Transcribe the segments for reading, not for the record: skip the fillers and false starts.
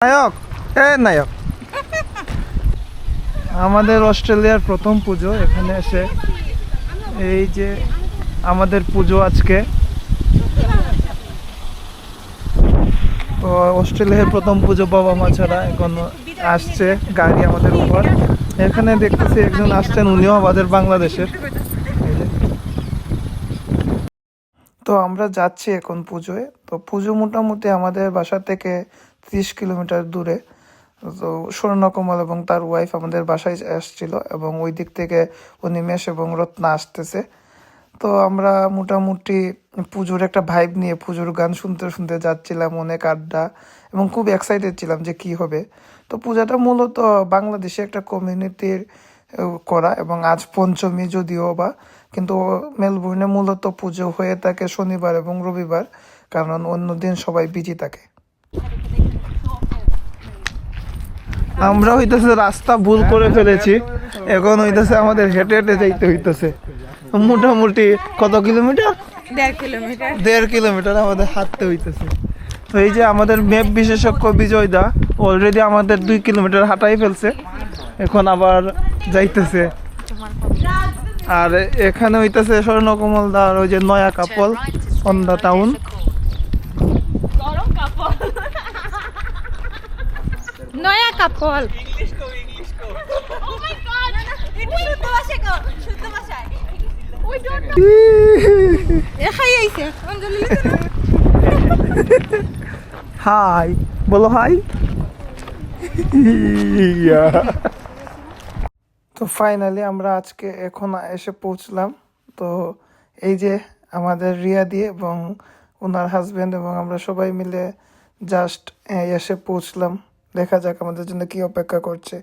নায়ক নায়ক আমাদের অস্ট্রেলিয়ার প্রথম পুজো এখানে এসে এই যে আমাদের পুজো আজকে তো অস্ট্রেলিয়ার প্রথম পুজো বাবা মা ছাড়া এখন আসছে গাড়ি আমাদের উপর। এখানে দেখতেছি একজন আসছেন, উনিও আমাদের বাংলাদেশের। তো আমরা যাচ্ছি এখন পুজোয়। তো পুজো মোটামুটি আমাদের বাসা থেকে 30 কিলোমিটার দূরে। তো স্বর্ণকমল এবং তার ওয়াইফ আমাদের বাসায় আসছিল এবং ওই দিক থেকে অনিমেষ এবং রত্না আসতেছে। তো আমরা মোটামুটি পুজোর একটা ভাইব নিয়ে পুজোর গান শুনতে শুনতে যাচ্ছিলাম, অনেক আড্ডা এবং খুব এক্সাইটেড ছিলাম যে কি হবে। তো পূজাটা মূলত বাংলাদেশে একটা কমিউনিটির করা এবং আজ পঞ্চমী যদিও বা, কিন্তু মেলবোর্নে মূলত পুজো হয়ে থাকে শনিবার এবং রবিবার, কারণ অন্য দিন সবাই বিজি থাকে। আমরা হইতেছে রাস্তা ভুল করে ফেলেছি, এখন হইতেছে আমাদের হেঁটে হেঁটে যাইতে হইতেছে মোটামুটি কত কিলোমিটার, 1.5 কিলোমিটার আমাদের হাঁটতে হইতেছে। তো এই যে আমাদের ম্যাপ বিশেষজ্ঞ বিজয় দা অলরেডি আমাদের 2 কিলোমিটার হাঁটাই ফেলছে, এখন আবার যাইতেছে। আর এখানে হইতেছে স্বর্ণকমল দা আর ওই যে নয়া কাপল অন দা টাউন। নয়া কাপল হাই বলো হাই। তো ফাইনালি আমরা আজকে এখন এসে পৌঁছলাম। তো এই যে আমাদের রিয়া দিয়ে এবং ওনার হাজবেন্ড এবং আমরা সবাই মিলে জাস্ট এসে পৌঁছলাম। দেখা যাক আমাদের জন্য কি অপেক্ষা করছে।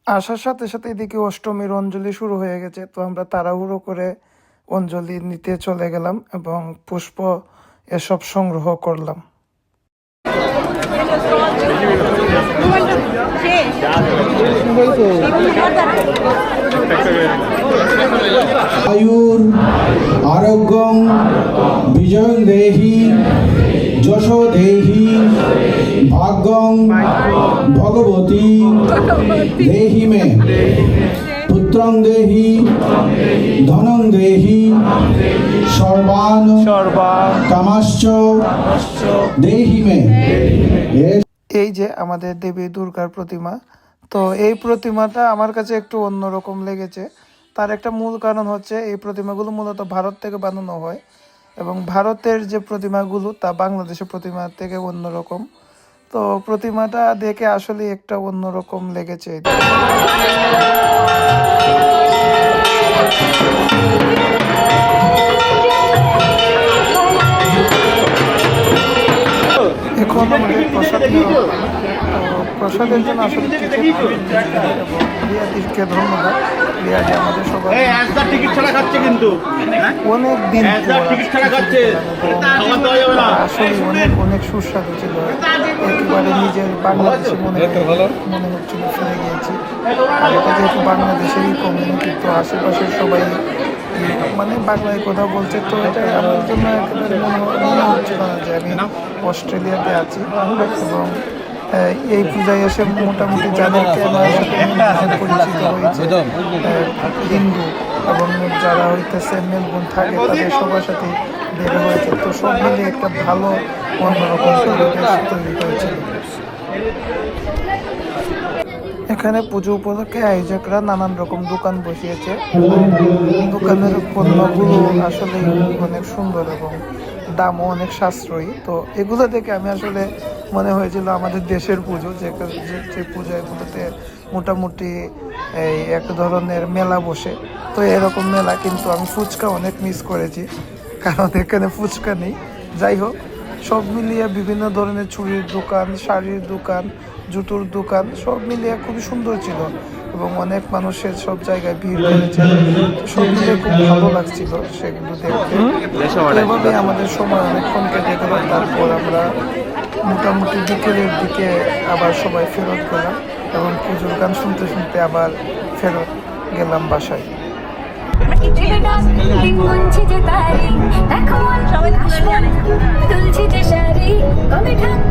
আসার সাথে সাথে এদিকে অষ্টমীর অঞ্জলি শুরু হয়ে গেছে। তো আমরা তাড়াহুড়ো করে অঞ্জলি নিতে চলে গেলাম এবং পুষ্প এসব সংগ্রহ করলাম। আয়ুর আরোগ্যং বিজয়ং দেহি যশো দেহি ভাগ্যং ভগবতী দেহি মে পুত্রং দেহি ধনং দেহি সর্বান কামাশ্চ দেহি মে। এই যে আমাদের দেবী দুর্গার প্রতিমা। তো এই প্রতিমাটা আমার কাছে একটু অন্যরকম লেগেছে। তার একটা মূল কারণ হচ্ছে এই প্রতিমাগুলো মূলত ভারত থেকে বানানো হয় এবং ভারতের যে প্রতিমাগুলো তা বাংলাদেশের প্রতিমা থেকে অন্যরকম। তো প্রতিমাটা দেখে আসলে একটা অন্যরকম লেগেছে। এখন আমাদের প্রসাদ প্রসাদের জন্য আসলে রিয়াদিকে ধন্যবাদ। রিয়াদি আমাদের সবাই অনেক দিন আসলে অনেক সুস্বাদু ছিল, একেবারে নিজের বাংলাদেশে মনে হচ্ছিল ফিরে গিয়েছি। আর এটা যেহেতু বাংলাদেশেরই কমিউনিটি, তো আশেপাশের সবাই মানে বাংলায় কথা বলছে, তো এটা আমার জন্য একেবারে মনে হচ্ছিল না যে আমি অস্ট্রেলিয়াতে আছি। এবং এই পূজায় এসে মোটামুটি যাদেরকে আমার সাথে পরিচিত হয়েছে হিন্দু এবং যারা হইতেছে মেলবোর্ন থাকে তাদের সবার সাথে বের হয়েছে। তো সব মিলে একটা ভালো অন্যরকম পরিবেশ তৈরি হয়েছিল। এখানে পুজো উপলক্ষে আয়োজকরা নানান রকম দোকান বসিয়েছে। দোকানের পণ্যগুলো আসলে অনেক সুন্দর এবং দামও অনেক সাশ্রয়ী। তো এগুলো দেখে আমি আসলে মনে হয়েছিল আমাদের দেশের পুজো, যে পূজাগুলোতে মোটামুটি এই এক ধরনের মেলা বসে। তো এরকম মেলা, কিন্তু আমি ফুচকা অনেক মিস করেছি, কারণ এখানে ফুচকা নেই। যাই হোক, সব মিলিয়ে বিভিন্ন ধরনের চুড়ির দোকান, শাড়ির দোকান, জুতোর দোকান সব মিলিয়ে খুবই সুন্দর ছিল। এবং অনেক মানুষের সব জায়গায় ভিড় করেছিল। সব মিলে খুব ভালো লাগছিল সেগুলো দেখতে। এভাবে আমাদের সময় অনেকক্ষণ কেটে গেল। তারপর আমরা মোটামুটি বিকেলের দিকে আবার সবাই ফেরত গেলাম এবং পুজোর গান শুনতে শুনতে আবার ফেরত গেলাম বাসায়। দেখো তুলছি যে শাড়ি কবে ঠান্ডা